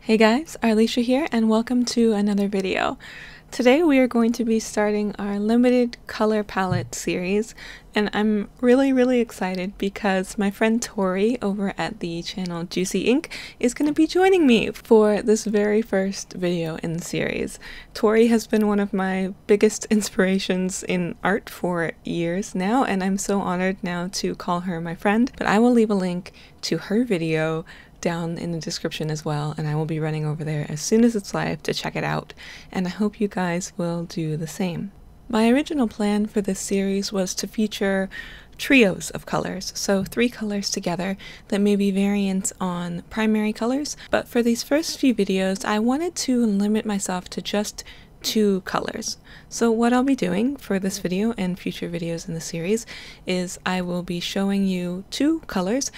Hey guys, Arleesha here and welcome to another video. Today we are going to be starting our limited color palette series, and I'm really excited because my friend Tori over at the channel Juicy Ink is going to be joining me for this very first video in the series. Tori has been one of my biggest inspirations in art for years now, and I'm so honored now to call her my friend, but I will leave a link to her video down in the description as well, and I will be running over there as soon as it's live to check it out, and I hope you guys will do the same. My original plan for this series was to feature trios of colors, so 3 colors together that may be variants on primary colors, but for these first few videos I wanted to limit myself to just 2 colors. So what I'll be doing for this video and future videos in the series is I will be showing you 2 colors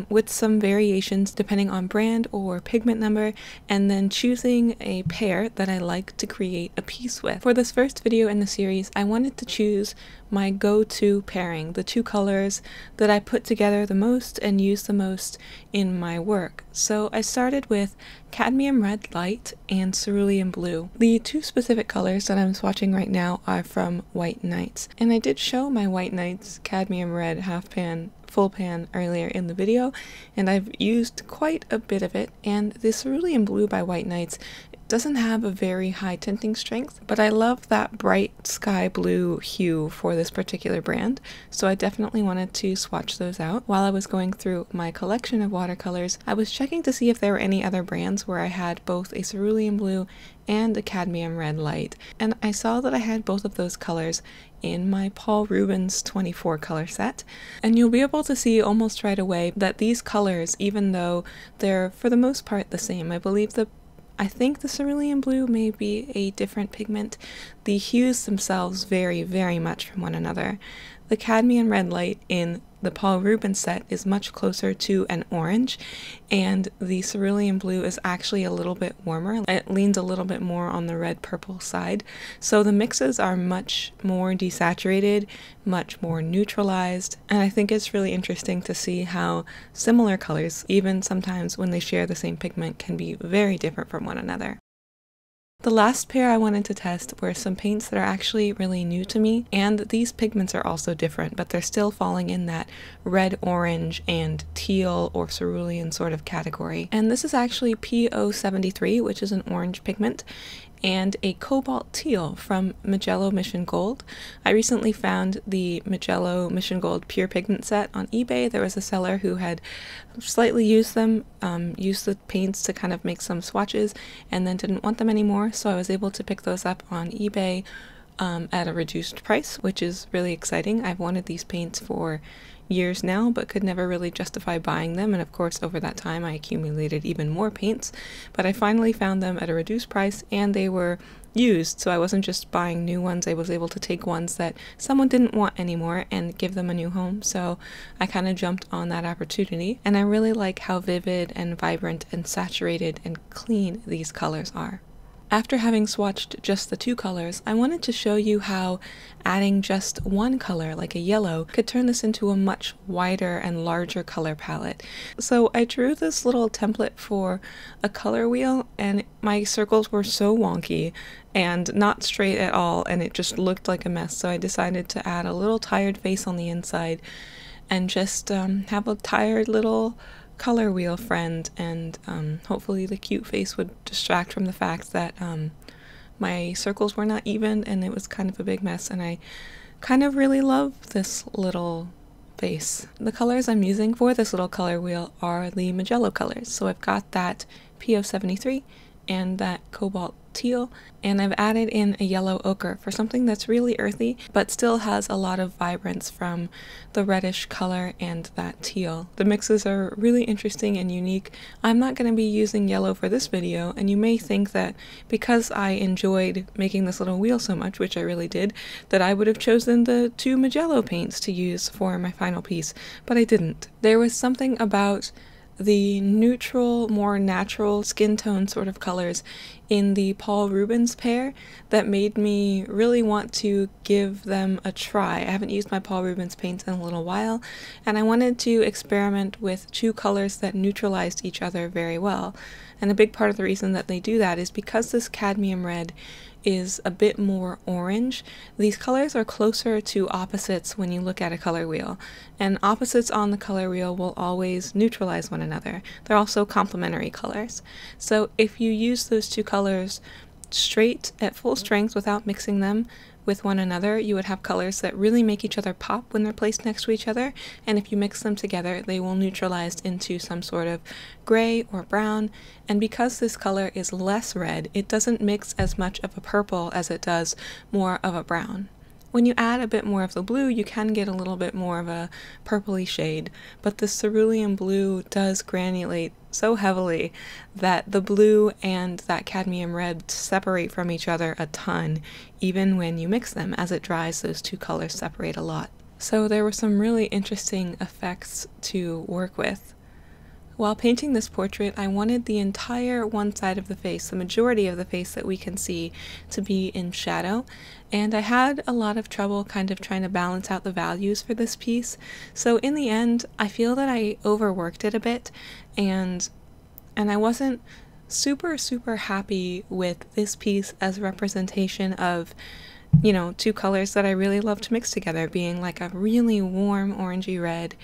with some variations depending on brand or pigment number, and then choosing a pair that I like to create a piece with. For this first video in the series, I wanted to choose my go-to pairing, the 2 colors that I put together the most and use the most in my work. So I started with cadmium red light and cerulean blue. The 2 specific colors that I'm swatching right now are from White Nights, and I did show my White Nights cadmium red half pan full pan earlier in the video, and I've used quite a bit of it. And the cerulean blue by White Nights doesn't have a very high tinting strength, but I love that bright sky blue hue for this particular brand, so I definitely wanted to swatch those out. While I was going through my collection of watercolors, I was checking to see if there were any other brands where I had both a cerulean blue and a cadmium red light, and I saw that I had both of those colors in my Paul Rubens 24 color set, and you'll be able to see almost right away that these colors, even though they're for the most part the same, I think the cerulean blue may be a different pigment, the hues themselves vary very much from one another. The cadmium red light in the Paul Rubens set is much closer to an orange, and the cerulean blue is actually a little bit warmer. It leans a little bit more on the red-purple side, so the mixes are much more desaturated, much more neutralized, and I think it's really interesting to see how similar colors, even sometimes when they share the same pigment, can be very different from one another. The last pair I wanted to test were some paints that are actually really new to me, and these pigments are also different, but they're still falling in that red, orange, and teal or cerulean sort of category. And this is actually P073, which is an orange pigment, and a cobalt teal from Magello Mission Gold. I recently found the Magello Mission Gold pure pigment set on eBay. There was a seller who had slightly used them, used the paints to kind of make some swatches, and then didn't want them anymore, so I was able to pick those up on eBay at a reduced price, which is really exciting. I've wanted these paints for years now, but could never really justify buying them, and of course over that time I accumulated even more paints, but I finally found them at a reduced price, and they were used, so I wasn't just buying new ones. I was able to take ones that someone didn't want anymore and give them a new home, so I kind of jumped on that opportunity, and I really like how vivid and vibrant and saturated and clean these colors are. After having swatched just the 2 colors, I wanted to show you how adding just one color, like a yellow, could turn this into a much wider and larger color palette. So I drew this little template for a color wheel, and my circles were so wonky and not straight at all, and it just looked like a mess, so I decided to add a little tired face on the inside and just have a tired little color wheel friend, and hopefully the cute face would distract from the fact that my circles were not even and it was kind of a big mess, and I kind of really love this little face. The colors I'm using for this little color wheel are the Magello colors, so I've got that P073 and that cobalt teal, and I've added in a yellow ochre for something that's really earthy but still has a lot of vibrance from the reddish color and that teal. The mixes are really interesting and unique. I'm not going to be using yellow for this video, and you may think that because I enjoyed making this little wheel so much, which I really did, that I would have chosen the 2 Magello paints to use for my final piece, but I didn't. There was something about the neutral, more natural skin tone sort of colors in the Paul Rubens pair that made me really want to give them a try. I haven't used my Paul Rubens paints in a little while, and I wanted to experiment with two colors that neutralized each other very well. And a big part of the reason that they do that is because this cadmium red is a bit more orange. These colors are closer to opposites when you look at a color wheel, and opposites on the color wheel will always neutralize one another. They're also complementary colors. So if you use those two colors straight at full strength without mixing them with one another, you would have colors that really make each other pop when they're placed next to each other, and if you mix them together they will neutralize into some sort of gray or brown. And because this color is less red, it doesn't mix as much of a purple as it does more of a brown. When you add a bit more of the blue, you can get a little bit more of a purpley shade, but the cerulean blue does granulate so heavily that the blue and that cadmium red separate from each other a ton. Even when you mix them, as it dries, those two colors separate a lot. So there were some really interesting effects to work with. While painting this portrait, I wanted the entire one side of the face, the majority of the face that we can see, to be in shadow, and I had a lot of trouble kind of trying to balance out the values for this piece. So in the end, I feel that I overworked it a bit, and I wasn't super happy with this piece as a representation of, you know, two colors that I really love to mix together, being like a really warm orangey red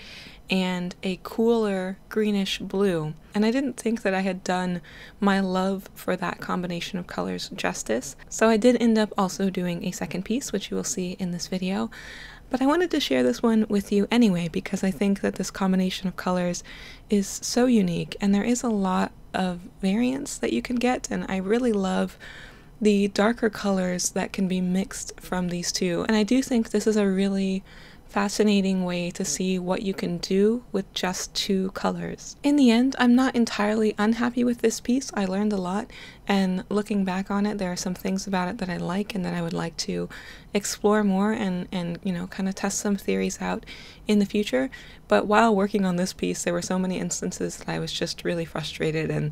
and a cooler greenish blue. And I didn't think that I had done my love for that combination of colors justice. So I did end up also doing a second piece, which you will see in this video. But I wanted to share this one with you anyway, because I think that this combination of colors is so unique, and there is a lot of variance that you can get, and I really love the darker colors that can be mixed from these two. And I do think this is a really fascinating way to see what you can do with just two colors. In the end, I'm not entirely unhappy with this piece. I learned a lot, and looking back on it, there are some things about it that I like and that I would like to explore more and you know, kind of test some theories out in the future. But while working on this piece, there were so many instances that I was just really frustrated, and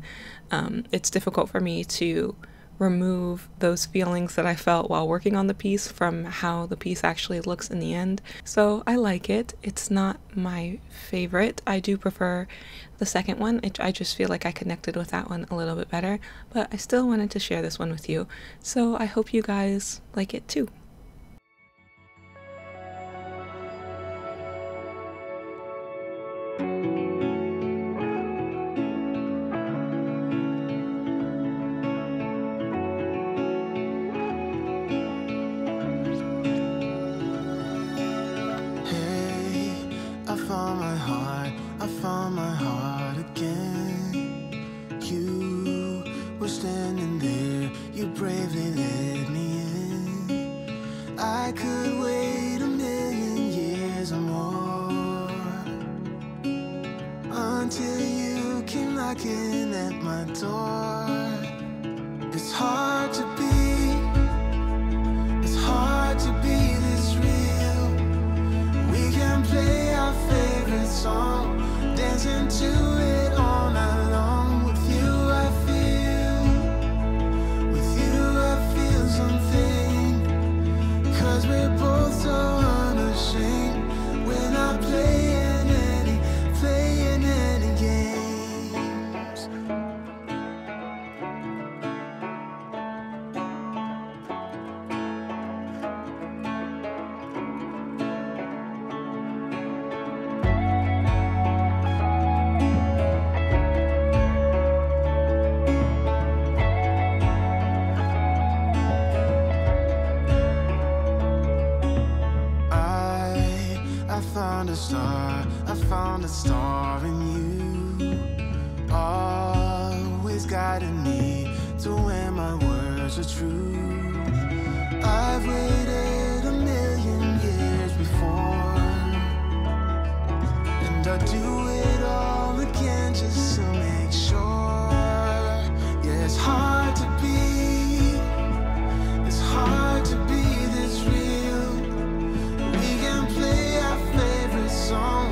it's difficult for me to remove those feelings that I felt while working on the piece from how the piece actually looks in the end. So I like it. It's not my favorite. I do prefer the second one. I just feel like I connected with that one a little bit better, but I still wanted to share this one with you. So I hope you guys like it too. Bravely let me in. I could wait 1,000,000 years or more until you came knocking at my door. It's hard to be this real. We can play our favorite song, dancing to it all night long. With you I feel something, 'cause we're both so unashamed. We're not playing any games. I found a star in you, always guiding me to where my words are true. I've waited 1,000,000 years before, and I do it all again just to make sure. Yeah, it's hard to be this real. We can play our favorite song,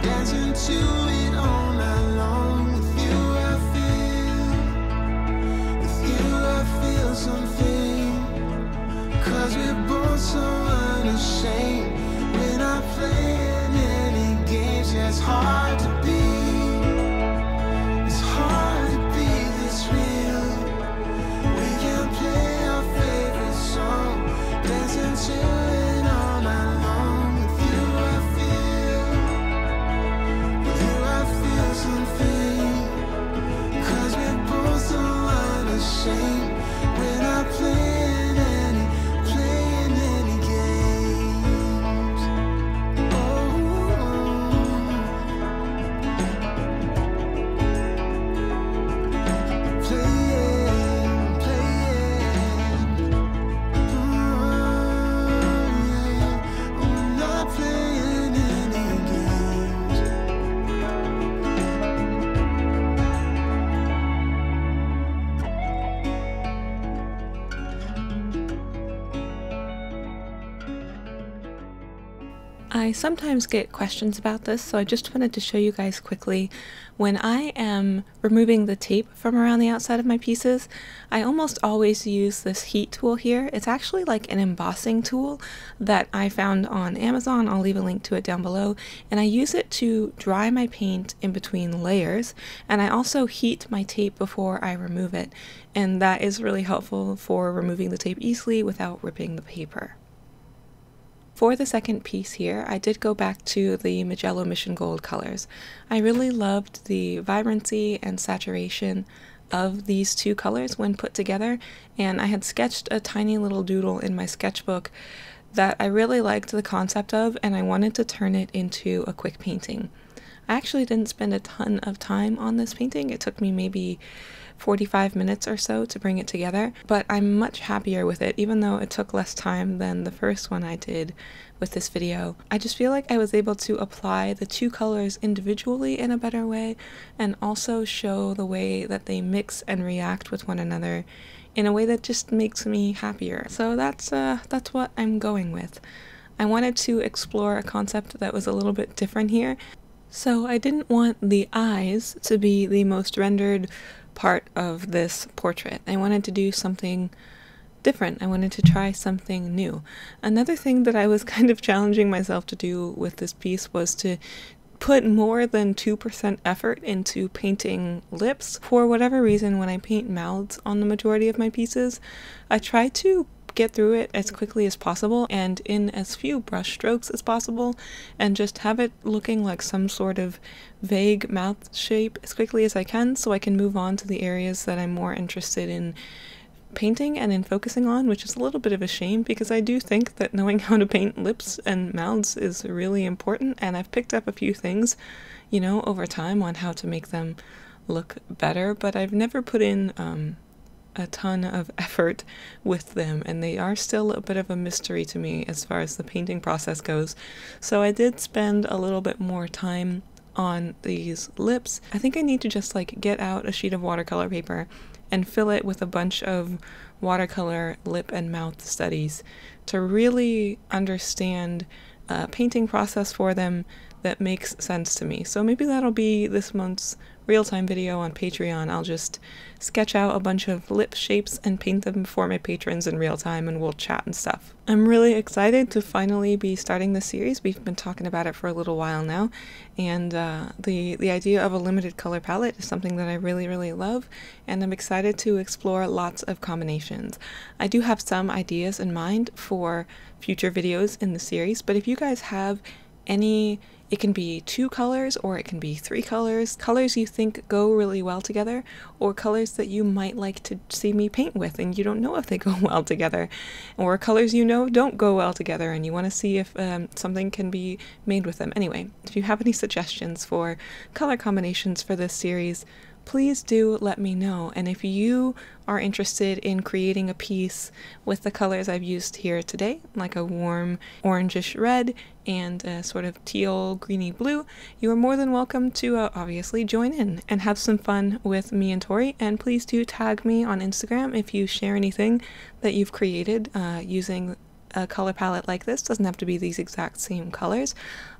dancing to it all night long. With you I feel something, 'cause we're both so unashamed. We're not playing any games. Yeah, it's hard to I sometimes get questions about this, so I just wanted to show you guys quickly. When I am removing the tape from around the outside of my pieces, I almost always use this heat tool here. It's actually like an embossing tool that I found on Amazon. I'll leave a link to it down below. And I use it to dry my paint in between layers, and I also heat my tape before I remove it. And that is really helpful for removing the tape easily without ripping the paper. For the second piece here, I did go back to the Magello Mission Gold colors. I really loved the vibrancy and saturation of these two colors when put together, and I had sketched a tiny little doodle in my sketchbook that I really liked the concept of, and I wanted to turn it into a quick painting. I actually didn't spend a ton of time on this painting. It took me maybe 45 minutes or so to bring it together, but I'm much happier with it, even though it took less time than the first one I did with this video. I just feel like I was able to apply the two colors individually in a better way, and also show the way that they mix and react with one another in a way that just makes me happier. So that's what I'm going with. I wanted to explore a concept that was a little bit different here. So I didn't want the eyes to be the most rendered part of this portrait. I wanted to do something different. I wanted to try something new. Another thing that I was kind of challenging myself to do with this piece was to put more than 2% effort into painting lips. For whatever reason, when I paint mouths on the majority of my pieces, I try to get through it as quickly as possible and in as few brush strokes as possible, and just have it looking like some sort of vague mouth shape as quickly as I can, so I can move on to the areas that I'm more interested in painting and in focusing on, which is a little bit of a shame because I do think that knowing how to paint lips and mouths is really important, and I've picked up a few things, you know, over time on how to make them look better, but I've never put in a ton of effort with them, and they are still a bit of a mystery to me as far as the painting process goes. So I did spend a little bit more time on these lips. I think I need to just like get out a sheet of watercolor paper and fill it with a bunch of watercolor lip and mouth studies to really understand a painting process for them that makes sense to me. So maybe that'll be this month's real-time video on Patreon. I'll just sketch out a bunch of lip shapes and paint them for my patrons in real time, and we'll chat and stuff. I'm really excited to finally be starting this series. We've been talking about it for a little while now, and the idea of a limited color palette is something that I really love, and I'm excited to explore lots of combinations. I do have some ideas in mind for future videos in the series, but if you guys have any, it can be 2 colors or it can be 3 colors, colors you think go really well together, or colors that you might like to see me paint with and you don't know if they go well together, or colors you know don't go well together and you want to see if something can be made with them. Anyway, if you have any suggestions for color combinations for this series, please do let me know. And if you are interested in creating a piece with the colors I've used here today, like a warm orangish red and a sort of teal greeny blue, you are more than welcome to obviously join in and have some fun with me and Tori. And please do tag me on Instagram if you share anything that you've created using a color palette like this. Doesn't have to be these exact same colors.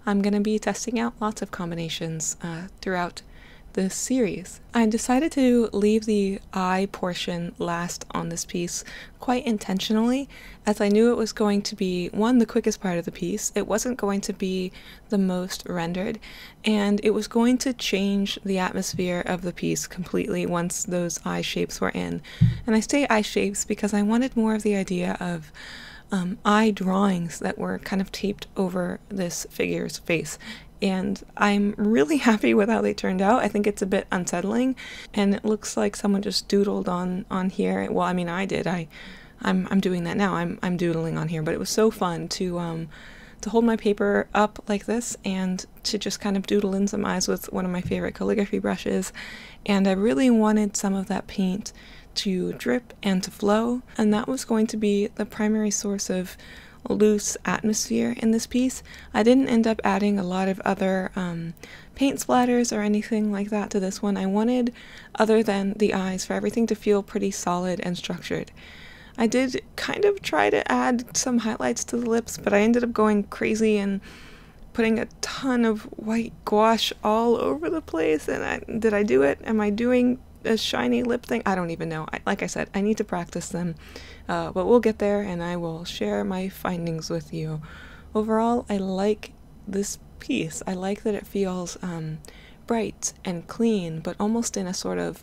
I'm going to be testing out lots of combinations throughout this series. I decided to leave the eye portion last on this piece quite intentionally, as I knew it was going to be, one, the quickest part of the piece, it wasn't going to be the most rendered, and it was going to change the atmosphere of the piece completely once those eye shapes were in. And I say eye shapes because I wanted more of the idea of eye drawings that were kind of taped over this figure's face. And I'm really happy with how they turned out. I think it's a bit unsettling, and it looks like someone just doodled on here. Well, I mean, I did. I'm doing that now. I'm doodling on here, but it was so fun to hold my paper up like this and to just kind of doodle in some eyes with one of my favorite calligraphy brushes. And I really wanted some of that paint to drip and to flow, and that was going to be the primary source of loose atmosphere in this piece. I didn't end up adding a lot of other paint splatters or anything like that to this one. I wanted, other than the eyes, for everything to feel pretty solid and structured. I did kind of try to add some highlights to the lips, but I ended up going crazy and putting a ton of white gouache all over the place, and did I do it? Am I doing a shiny lip thing? I don't even know. Like I said, I need to practice them, but we'll get there and I will share my findings with you. Overall, I like this piece. I like that it feels bright and clean, but almost in a sort of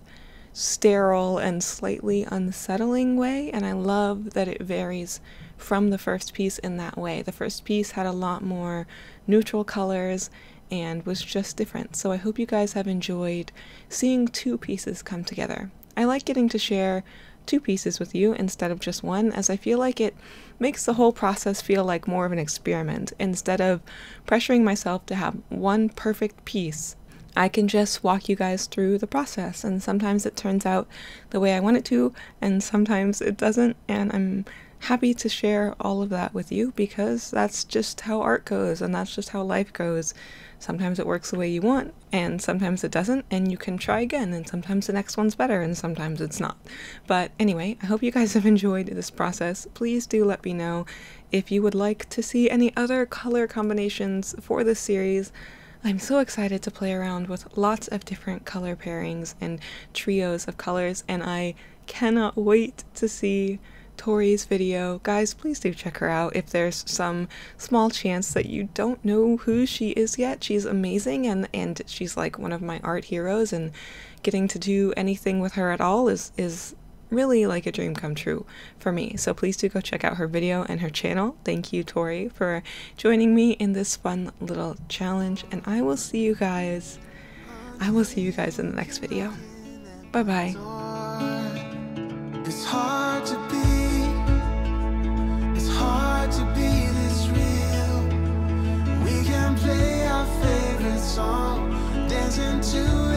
sterile and slightly unsettling way, and I love that it varies from the first piece in that way. The first piece had a lot more neutral colors and was just different, so I hope you guys have enjoyed seeing two pieces come together. I like getting to share two pieces with you instead of just one, as I feel like it makes the whole process feel like more of an experiment. Instead of pressuring myself to have one perfect piece, I can just walk you guys through the process, and sometimes it turns out the way I want it to, and sometimes it doesn't, and I'm happy to share all of that with you because that's just how art goes, and that's just how life goes. Sometimes it works the way you want, and sometimes it doesn't, and you can try again, and sometimes the next one's better, and sometimes it's not. But anyway, I hope you guys have enjoyed this process. Please do let me know if you would like to see any other color combinations for this series. I'm so excited to play around with lots of different color pairings and trios of colors, and I cannot wait to see Tori's video. Guys, please do check her out if there's some small chance that you don't know who she is yet. She's amazing, and she's like one of my art heroes, and getting to do anything with her at all is really like a dream come true for me. So please do go check out her video and her channel. Thank you, Tori, for joining me in this fun little challenge, and I will see you guys in the next video. Bye bye. It's hard to be this real. We can play our favorite song, dancing to